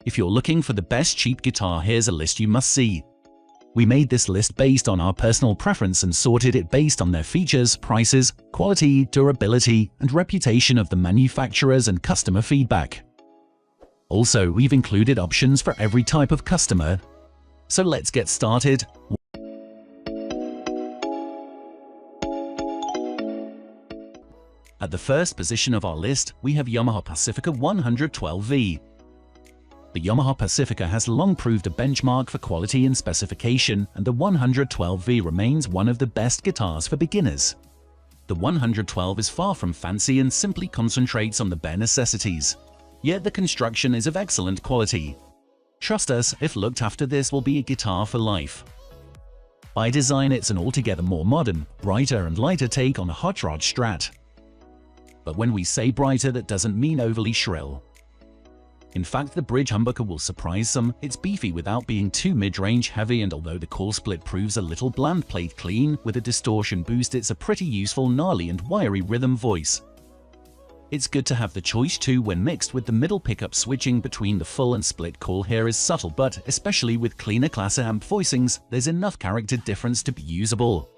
If you're looking for the best cheap guitar, here's a list you must see. We made this list based on our personal preference and sorted it based on their features, prices, quality, durability, and reputation of the manufacturers and customer feedback. Also, we've included options for every type of customer. So let's get started. At the first position of our list, we have Yamaha Pacifica 112V. The Yamaha Pacifica has long proved a benchmark for quality and specification, and the 112V remains one of the best guitars for beginners. The 112 is far from fancy and simply concentrates on the bare necessities. Yet the construction is of excellent quality. Trust us, if looked after, this will be a guitar for life. By design, it's an altogether more modern, brighter and lighter take on a hot rod Strat. But when we say brighter, that doesn't mean overly shrill. In fact, the bridge humbucker will surprise some. It's beefy without being too mid-range heavy, and although the core split proves a little bland, played clean with a distortion boost, it's a pretty useful, gnarly and wiry rhythm voice. It's good to have the choice too when mixed with the middle pickup. Switching between the full and split call here is subtle, but especially with cleaner class amp voicings, there's enough character difference to be usable.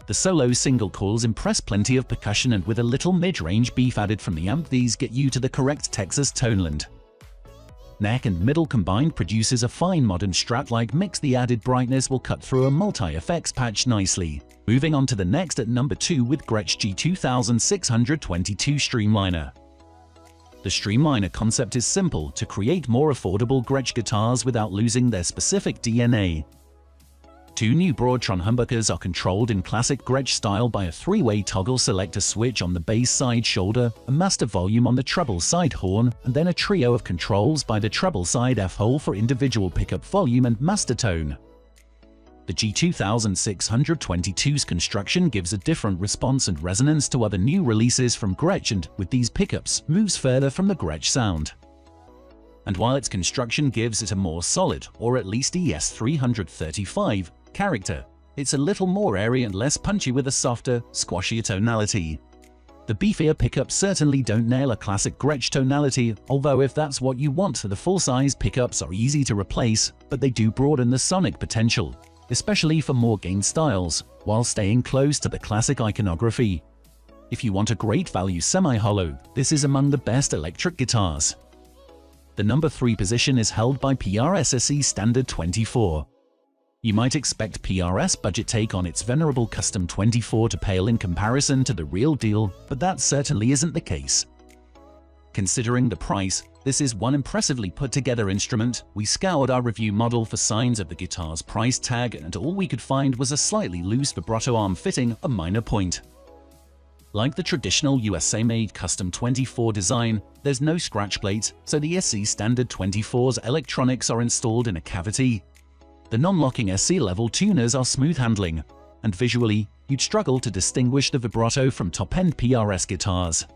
The solo single calls impress plenty of percussion, and with a little mid-range beef added from the amp, these get you to the correct Texas toneland. Neck and middle combined produces a fine modern Strat-like mix. The added brightness will cut through a multi-effects patch nicely. Moving on to the next at number 2 with Gretsch G2622 Streamliner. The Streamliner concept is simple: to create more affordable Gretsch guitars without losing their specific DNA. Two new Broadtron humbuckers are controlled in classic Gretsch style by a three-way toggle selector switch on the bass side shoulder, a master volume on the treble side horn, and then a trio of controls by the treble side F-hole for individual pickup volume and master tone. The G2622's construction gives a different response and resonance to other new releases from Gretsch, and with these pickups, moves further from the Gretsch sound. And while its construction gives it a more solid, or at least ES335, character, it's a little more airy and less punchy with a softer, squashier tonality. The beefier pickups certainly don't nail a classic Gretsch tonality, although if that's what you want, the full-size pickups are easy to replace, but they do broaden the sonic potential, especially for more gained styles, while staying close to the classic iconography. If you want a great value semi-hollow, this is among the best electric guitars. The number 3 position is held by PRS SE Standard 24. You might expect PRS budget take on its venerable custom 24 to pale in comparison to the real deal, but that certainly isn't the case. Considering the price, this is one impressively put together instrument. We scoured our review model for signs of the guitar's price tag, and all we could find was a slightly loose vibrato arm fitting, a minor point. Like the traditional USA-made custom 24 design, there's no scratch plate, so the SE Standard 24's electronics are installed in a cavity. The non-locking SE level tuners are smooth handling, and visually, you'd struggle to distinguish the vibrato from top-end PRS guitars.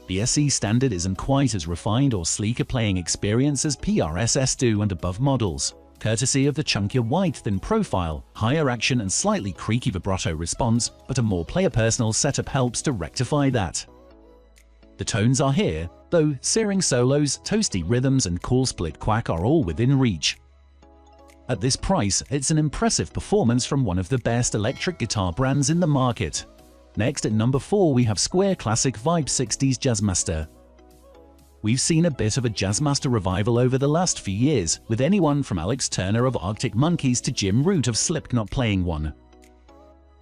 The SE Standard isn't quite as refined or sleek a playing experience as PRS S2 and above models, courtesy of the chunkier wide thin profile, higher action and slightly creaky vibrato response, but a more player-personal setup helps to rectify that. The tones are here, though searing solos, toasty rhythms and cool split quack are all within reach. At this price, it's an impressive performance from one of the best electric guitar brands in the market. Next at number 4 we have Squier Classic Vibe 60s Jazzmaster. We've seen a bit of a Jazzmaster revival over the last few years, with anyone from Alex Turner of Arctic Monkeys to Jim Root of Slipknot playing one.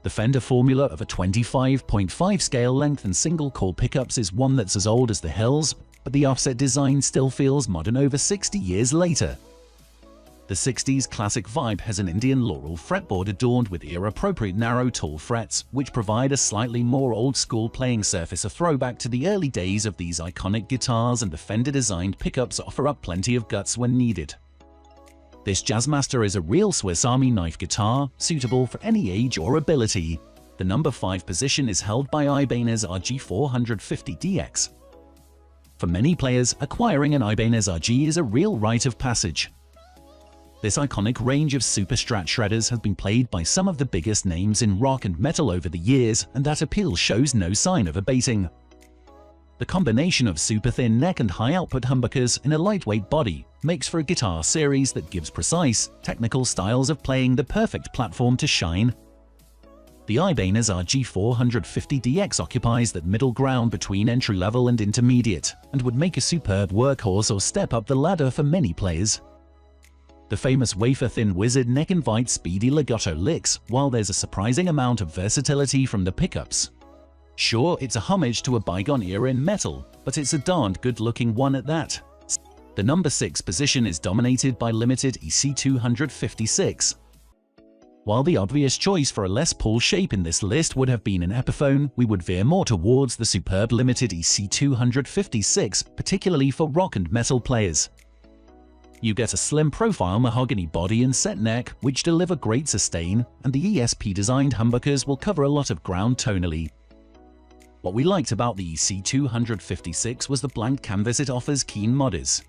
The Fender formula of a 25.5 scale length and single core pickups is one that's as old as the hills, but the offset design still feels modern over 60 years later. The 60s classic vibe has an Indian laurel fretboard adorned with era-appropriate narrow tall frets, which provide a slightly more old-school playing surface, a throwback to the early days of these iconic guitars, and the Fender-designed pickups offer up plenty of guts when needed. This Jazzmaster is a real Swiss Army knife guitar, suitable for any age or ability. The number 5 position is held by Ibanez RG450DX. For many players, acquiring an Ibanez RG is a real rite of passage. This iconic range of super strat shredders has been played by some of the biggest names in rock and metal over the years, and that appeal shows no sign of abating. The combination of super thin neck and high output humbuckers in a lightweight body makes for a guitar series that gives precise, technical styles of playing the perfect platform to shine. The Ibanez RG450DX occupies that middle ground between entry-level and intermediate, and would make a superb workhorse or step up the ladder for many players. The famous wafer-thin wizard neck invites speedy legato licks, while there's a surprising amount of versatility from the pickups. Sure, it's a homage to a bygone era in metal, but it's a darned good-looking one at that. The number 6 position is dominated by limited EC256. While the obvious choice for a Les Paul shape in this list would have been an Epiphone, we would veer more towards the superb limited EC256, particularly for rock and metal players. You get a slim profile mahogany body and set neck, which deliver great sustain, and the ESP-designed humbuckers will cover a lot of ground tonally. What we liked about the EC256 was the blank canvas it offers keen modders.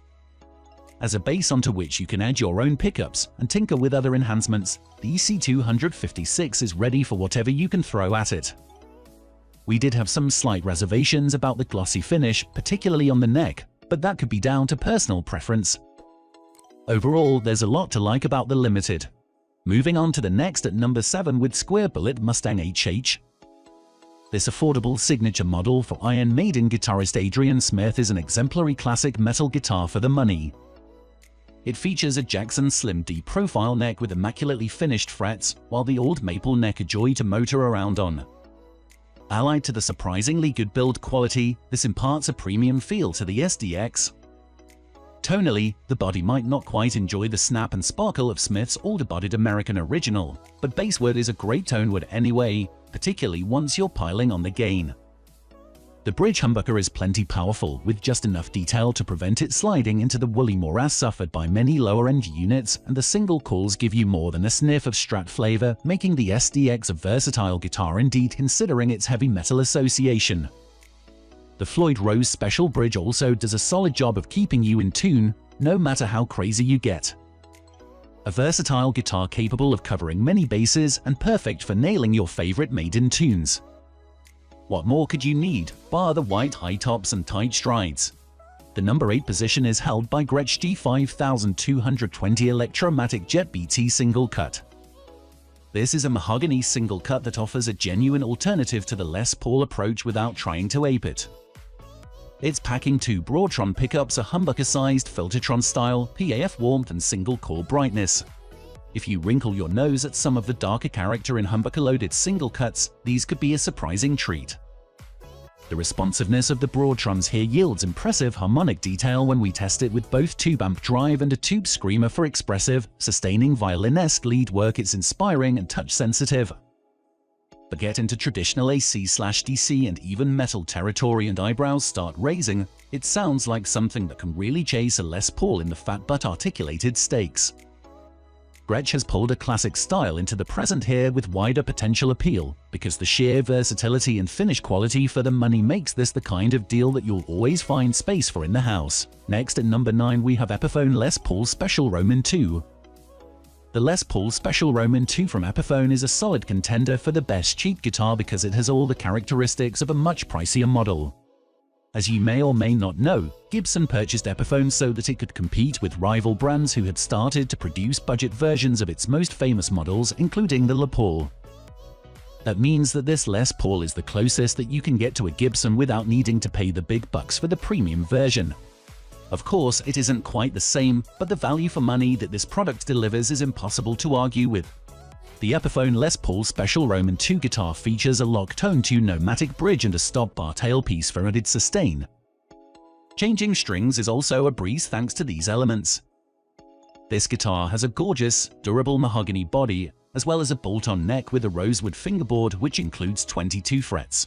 As a base onto which you can add your own pickups and tinker with other enhancements, the EC256 is ready for whatever you can throw at it. We did have some slight reservations about the glossy finish, particularly on the neck, but that could be down to personal preference. Overall, there's a lot to like about the Limited. Moving on to the next at number 7 with Squier Bullet Mustang HH. This affordable signature model for Iron Maiden guitarist Adrian Smith is an exemplary classic metal guitar for the money. It features a Jackson Slim D profile neck with immaculately finished frets, while the old maple neck a joy to motor around on. Allied to the surprisingly good build quality, this imparts a premium feel to the SDX. Tonally, the body might not quite enjoy the snap and sparkle of Smith's older-bodied American original, but basswood is a great tone wood anyway, particularly once you're piling on the gain. The bridge humbucker is plenty powerful, with just enough detail to prevent it sliding into the woolly morass suffered by many lower-end units, and the single calls give you more than a sniff of Strat flavor, making the SDX a versatile guitar indeed considering its heavy metal association. The Floyd Rose Special Bridge also does a solid job of keeping you in tune, no matter how crazy you get. A versatile guitar capable of covering many bases and perfect for nailing your favorite Maiden tunes. What more could you need, bar the white high tops and tight strides? The number 8 position is held by Gretsch G5220 Electromatic Jet BT single cut. This is a mahogany single cut that offers a genuine alternative to the Les Paul approach without trying to ape it. It's packing 2 Broadtron pickups, a humbucker-sized Filtertron style, PAF warmth and single core brightness. If you wrinkle your nose at some of the darker character in humbucker-loaded single cuts, these could be a surprising treat. The responsiveness of the Broadtrons here yields impressive harmonic detail when we test it with both tube amp drive and a tube screamer for expressive, sustaining violin-esque lead work. It's inspiring and touch-sensitive. But get into traditional AC/DC and even metal territory and eyebrows start raising, it sounds like something that can really chase a Les Paul in the fat but articulated stakes. Gretsch has pulled a classic style into the present here with wider potential appeal, because the sheer versatility and finish quality for the money makes this the kind of deal that you'll always find space for in the house. Next at number 9 we have Epiphone Les Paul Special Roman II. The Les Paul Special Roman II from Epiphone is a solid contender for the best cheap guitar because it has all the characteristics of a much pricier model. As you may or may not know, Gibson purchased Epiphone so that it could compete with rival brands who had started to produce budget versions of its most famous models, including the Les Paul. That means that this Les Paul is the closest that you can get to a Gibson without needing to pay the big bucks for the premium version. Of course, it isn't quite the same, but the value for money that this product delivers is impossible to argue with. The Epiphone Les Paul Special Roman II guitar features a lock-tone tune pneumatic bridge and a stop bar tailpiece for added sustain. Changing strings is also a breeze thanks to these elements. This guitar has a gorgeous, durable mahogany body, as well as a bolt-on neck with a rosewood fingerboard which includes 22 frets.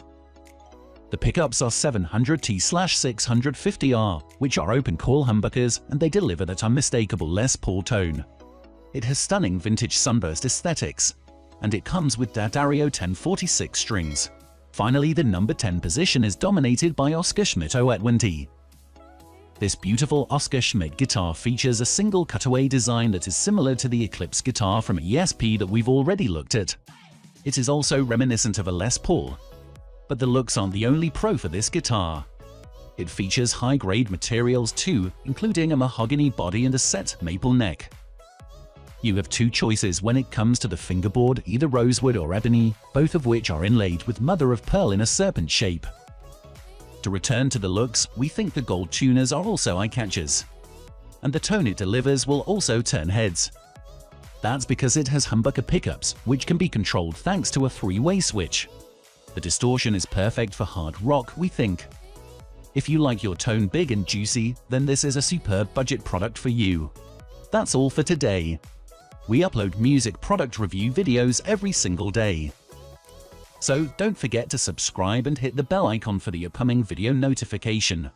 The pickups are 700T/650R, which are open-coil humbuckers, and they deliver that unmistakable Les Paul tone. It has stunning vintage sunburst aesthetics, and it comes with D'Addario 1046 strings. Finally, the number 10 position is dominated by Oscar Schmidt 020. This beautiful Oscar Schmidt guitar features a single cutaway design that is similar to the Eclipse guitar from ESP that we've already looked at. It is also reminiscent of a Les Paul. But the looks aren't the only pro for this guitar. It features high-grade materials too, including a mahogany body and a set maple neck. You have two choices when it comes to the fingerboard, either rosewood or ebony, both of which are inlaid with mother-of-pearl in a serpent shape. To return to the looks, we think the gold tuners are also eye-catchers. And the tone it delivers will also turn heads. That's because it has humbucker pickups, which can be controlled thanks to a three-way switch. The distortion is perfect for hard rock, we think. If you like your tone big and juicy, then this is a superb budget product for you. That's all for today. We upload music product review videos every single day. So don't forget to subscribe and hit the bell icon for the upcoming video notification.